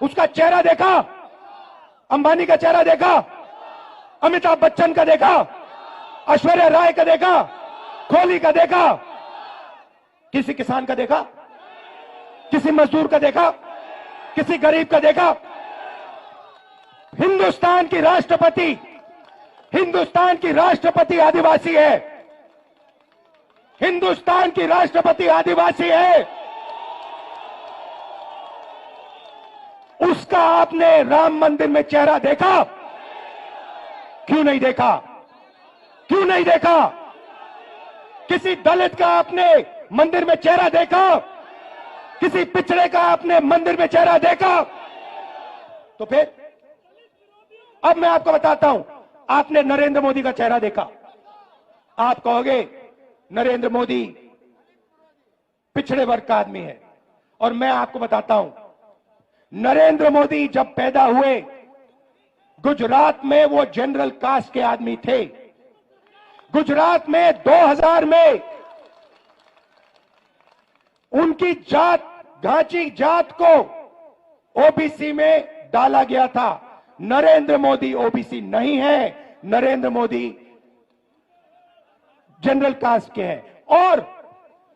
उसका चेहरा देखा? अंबानी का चेहरा देखा? अमिताभ बच्चन का देखा? ऐश्वर्या राय का देखा? कोहली का देखा? किसी किसान का देखा? किसी मजदूर का देखा? किसी गरीब का देखा? हिंदुस्तान की राष्ट्रपति आदिवासी है। हिंदुस्तान की राष्ट्रपति आदिवासी है। उसका आपने राम मंदिर में चेहरा देखा? क्यों नहीं देखा? क्यों नहीं देखा? किसी दलित का आपने मंदिर में चेहरा देखा? किसी पिछड़े का आपने मंदिर में चेहरा देखा? तो फिर अब मैं आपको बताता हूं, आपने नरेंद्र मोदी का चेहरा देखा। आप कहोगे नरेंद्र मोदी पिछड़े वर्ग का आदमी है, और मैं आपको बताता हूं, नरेंद्र मोदी जब पैदा हुए गुजरात में वो जनरल कास्ट के आदमी थे। गुजरात में 2000 में उनकी जात, घाची जात को ओबीसी में डाला गया था। नरेंद्र मोदी ओबीसी नहीं है, नरेंद्र मोदी जनरल कास्ट के हैं, और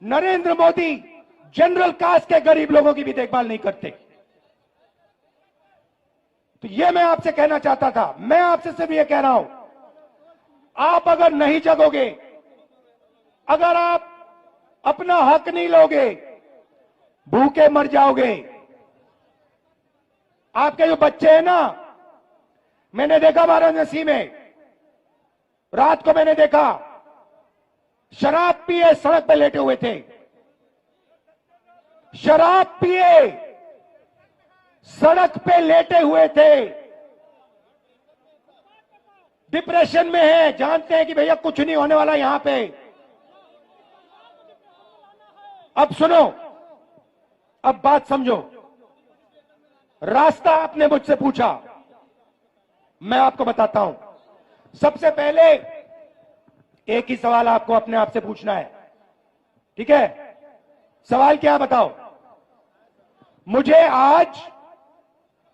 नरेंद्र मोदी जनरल कास्ट के गरीब लोगों की भी देखभाल नहीं करते। तो यह मैं आपसे कहना चाहता था। मैं आपसे सिर्फ यह कह रहा हूं, आप अगर नहीं जगोगे, अगर आप अपना हक नहीं लोगे, भूखे मर जाओगे। आपके जो बच्चे हैं ना, मैंने देखा वाराणसी में, रात को मैंने देखा शराब पिए सड़क पे लेटे हुए थे। शराब पिए सड़क पे लेटे हुए थे। डिप्रेशन में है, जानते हैं कि भैया कुछ नहीं होने वाला यहां पे। अब सुनो, अब बात समझो। रास्ता आपने मुझसे पूछा, मैं आपको बताता हूं। सबसे पहले एक ही सवाल आपको अपने आप से पूछना है, ठीक है? सवाल क्या बताओ? मुझे आज,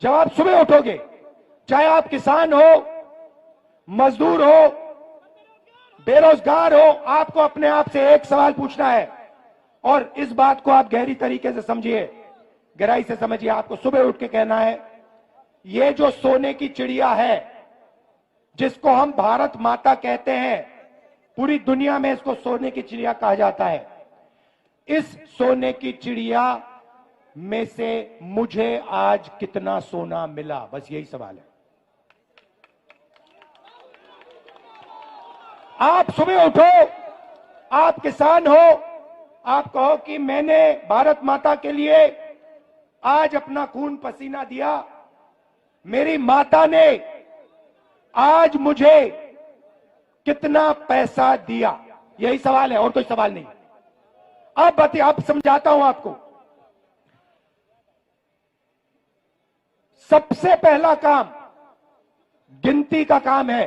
जब आप सुबह उठोगे, चाहे आप किसान हो, मजदूर हो, बेरोजगार हो, आपको अपने आप से एक सवाल पूछना है, और इस बात को आप गहरी तरीके से समझिए, गहराई से समझिए। आपको सुबह उठ के कहना है, ये जो सोने की चिड़िया है, जिसको हम भारत माता कहते हैं, पूरी दुनिया में इसको सोने की चिड़िया कहा जाता है, इस सोने की चिड़िया में से मुझे आज कितना सोना मिला? बस यही सवाल है। आप सुबह उठो, आप किसान हो, आप कहो कि मैंने भारत माता के लिए आज अपना खून पसीना दिया, मेरी माता ने आज मुझे कितना पैसा दिया? यही सवाल है, और कोई सवाल नहीं। अब समझाता हूं आपको। सबसे पहला काम गिनती का काम है।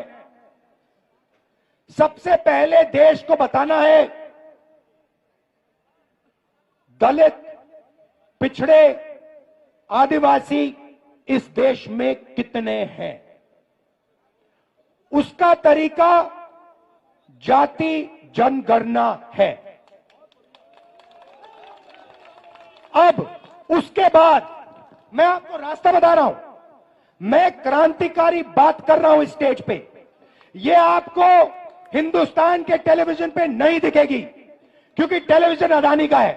सबसे पहले देश को बताना है दलित, पिछड़े, आदिवासी इस देश में कितने हैं। उसका तरीका जाति जनगणना है। अब उसके बाद मैं आपको रास्ता बता रहा हूं। मैं क्रांतिकारी बात कर रहा हूं स्टेज पे। यह आपको हिंदुस्तान के टेलीविजन पे नहीं दिखेगी, क्योंकि टेलीविजन अदानी का है।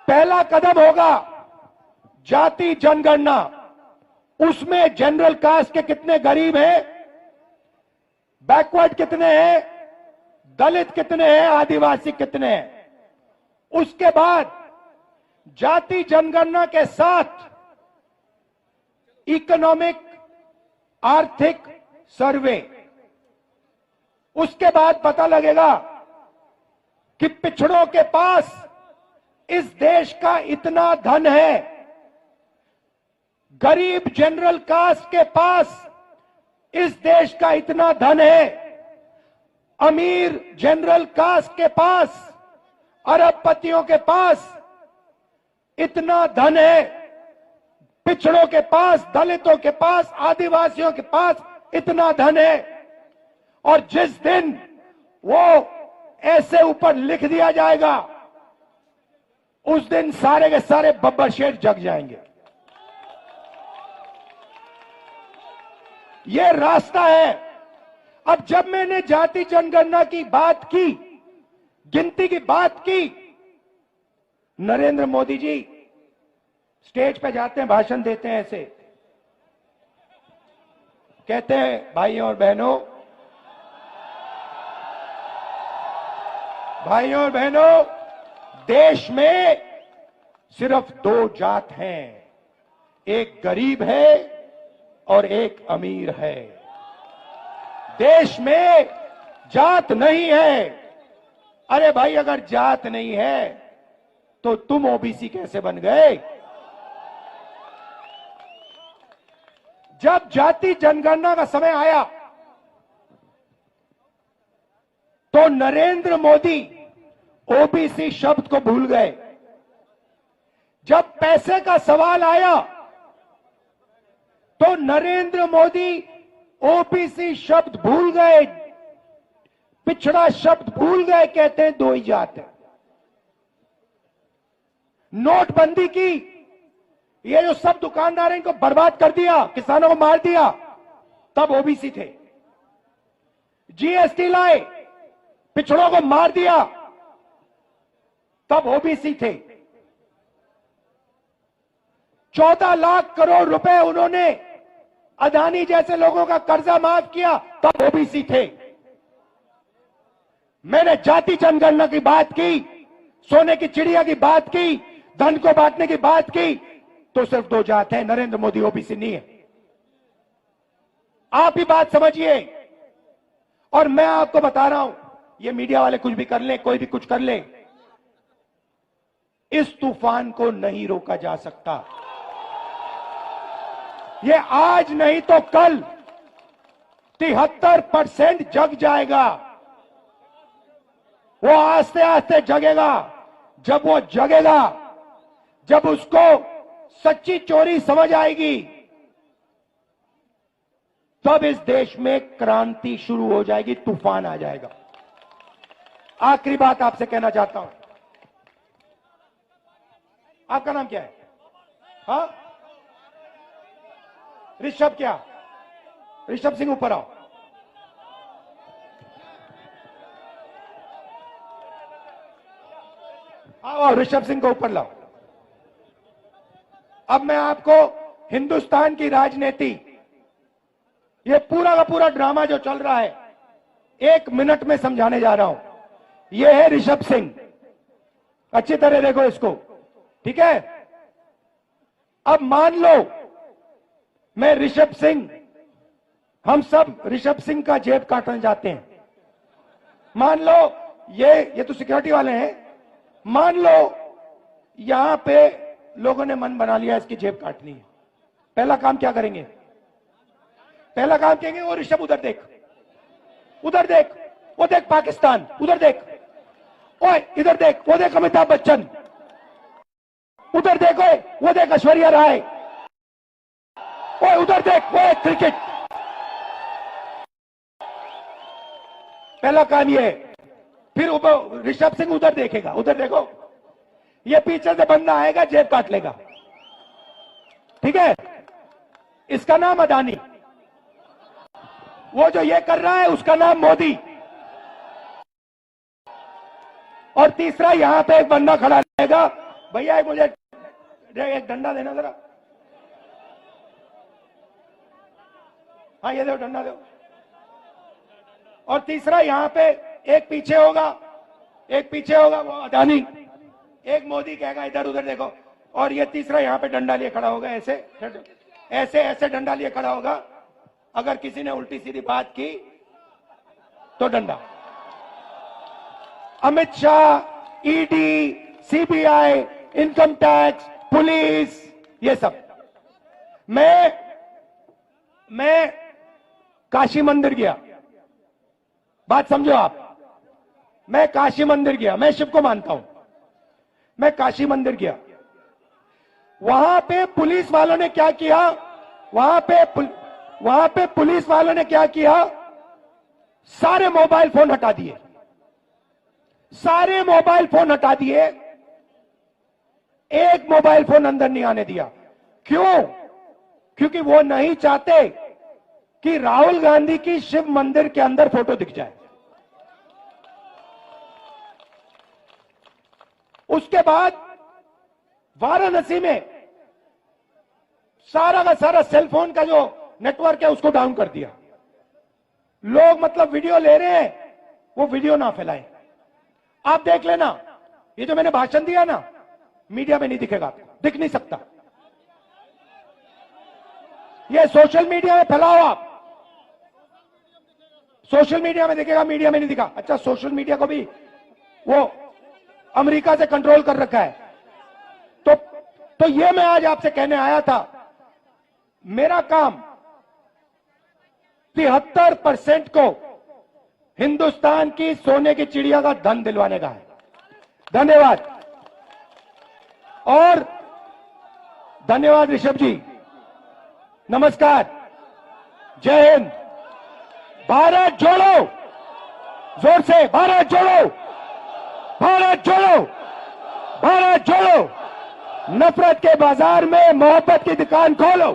पहला कदम होगा जाति जनगणना। उसमें जनरल कास्ट के कितने गरीब हैं, बैकवर्ड कितने हैं, दलित कितने हैं, आदिवासी कितने हैं। उसके बाद जाति जनगणना के साथ इकोनॉमिक, आर्थिक सर्वे। उसके बाद पता लगेगा कि पिछड़ों के पास इस देश का इतना धन है, गरीब जनरल कास्ट के पास इस देश का इतना धन है, अमीर जनरल कास्ट के पास, अरबपतियों के पास इतना धन है पिछड़ों के पास, दलितों के पास, आदिवासियों के पास इतना धन है, और जिस दिन वो ऐसे ऊपर लिख दिया जाएगा, उस दिन सारे के सारे बब्बर शेर जग जाएंगे। ये रास्ता है। अब जब मैंने जाति जनगणना की बात की, गिनती की बात की, नरेंद्र मोदी जी स्टेज पे जाते हैं, भाषण देते हैं, ऐसे कहते हैं, भाइयों और बहनों, भाइयों और बहनों, देश में सिर्फ दो जात हैं, एक गरीब है और एक अमीर है। देश में जात नहीं है। अरे भाई, अगर जात नहीं है तो तुम ओबीसी कैसे बन गए? जब जाति जनगणना का समय आया तो नरेंद्र मोदी ओबीसी शब्द को भूल गए। जब पैसे का सवाल आया तो नरेंद्र मोदी ओबीसी शब्द भूल गए, पिछड़ा शब्द भूल गए, कहते हैं दो ही जात है। नोटबंदी की, ये जो सब दुकानदार इनको बर्बाद कर दिया, किसानों को मार दिया, तब ओबीसी थे। जीएसटी लाए, पिछड़ों को मार दिया, तब ओबीसी थे। 14 लाख करोड़ रुपए उन्होंने अदानी जैसे लोगों का कर्जा माफ किया, तब ओबीसी थे। मैंने जाति जनगणना की बात की, सोने की चिड़िया की बात की, धन को बांटने की बात की, तो सिर्फ दो जात है, नरेंद्र मोदी ओबीसी नहीं है। आप ही बात समझिए। और मैं आपको बता रहा हूं, ये मीडिया वाले कुछ भी कर ले, कोई भी कुछ कर ले, इस तूफान को नहीं रोका जा सकता। ये आज नहीं तो कल 73% जग जाएगा। वो आस्ते आस्ते जगेगा। जब वो जगेगा, जब उसको सच्ची चोरी समझ आएगी, तब इस देश में क्रांति शुरू हो जाएगी, तूफान आ जाएगा। आखिरी बात आपसे कहना चाहता हूं। आपका नाम क्या है? हाँ, ऋषभ। क्या ऋषभ सिंह? ऊपर आओ। आओ, ऋषभ सिंह को ऊपर लाओ। अब मैं आपको हिंदुस्तान की राजनीति, ये पूरा का पूरा ड्रामा जो चल रहा है, 1 मिनट में समझाने जा रहा हूं। ये है ऋषभ सिंह, अच्छी तरह देखो इसको, ठीक है? अब मान लो मैं ऋषभ सिंह, हम सब ऋषभ सिंह का जेब काटने जाते हैं। मान लो ये तो सिक्योरिटी वाले हैं। मान लो यहां पे लोगों ने मन बना लिया इसकी जेब काटनी है। पहला काम क्या करेंगे? पहला काम कहेंगे, वो ऋषभ उधर देख, उधर देख, वो देख पाकिस्तान, उधर देख, ओए इधर देख, वो देख अमिताभ बच्चन, उधर देखो, वो देख ऐश्वर्या राय, ओए उधर देख, वो क्रिकेट। पहला काम ये है। फिर ऋषभ सिंह उधर देखेगा, उधर देखो, ये पीछे से बंदा आएगा, जेब काट लेगा, ठीक है? इसका नाम अदानी। वो जो ये कर रहा है उसका नाम मोदी। और तीसरा यहां पे एक बंदा खड़ा रहेगा, भैया एक मुझे एक डंडा देना जरा। हाँ ये दो, डंडा दो। और तीसरा यहां पे एक पीछे होगा, एक पीछे होगा, वो अदानी, एक मोदी कहेगा इधर उधर देखो। और ये तीसरा यहां पे डंडा लिए खड़ा होगा, ऐसे ऐसे ऐसे डंडा लिए खड़ा होगा। अगर किसी ने उल्टी सीधी बात की तो डंडा। Amit Shah, ED, CBI, income tax, police, ये सब। मैं काशी मंदिर गया, बात समझो आप। मैं काशी मंदिर गया, मैं शिव को मानता हूं। मैं काशी मंदिर गया, वहां पे पुलिस वालों ने क्या किया, वहां पे पुलिस वालों ने क्या किया, सारे मोबाइल फोन हटा दिए, सारे मोबाइल फोन हटा दिए, एक मोबाइल फोन अंदर नहीं आने दिया। क्यों? क्योंकि वो नहीं चाहते कि राहुल गांधी की शिव मंदिर के अंदर फोटो दिख जाए। उसके बाद वाराणसी में सारा का सारा सेलफोन का जो नेटवर्क है उसको डाउन कर दिया। लोग मतलब वीडियो ले रहे हैं, वो वीडियो ना फैलाएं। आप देख लेना, ये जो मैंने भाषण दिया ना, मीडिया में नहीं दिखेगा, दिख नहीं सकता। ये सोशल मीडिया में फैलाओ आप, सोशल मीडिया में दिखेगा, मीडिया में नहीं दिखा। अच्छा, सोशल मीडिया को भी वो अमेरिका से कंट्रोल कर रखा है। तो ये मैं आज आपसे कहने आया था, मेरा काम 73% को हिंदुस्तान की सोने की चिड़िया का धन दिलवाने का है। धन्यवाद। और धन्यवाद ऋषभ जी, नमस्कार, जय हिंद, भारत जोड़ो, जोर से भारत जोड़ो, भारत जोड़ो, भारत जोड़ो। नफरत के बाजार में मोहब्बत की दुकान खोलो।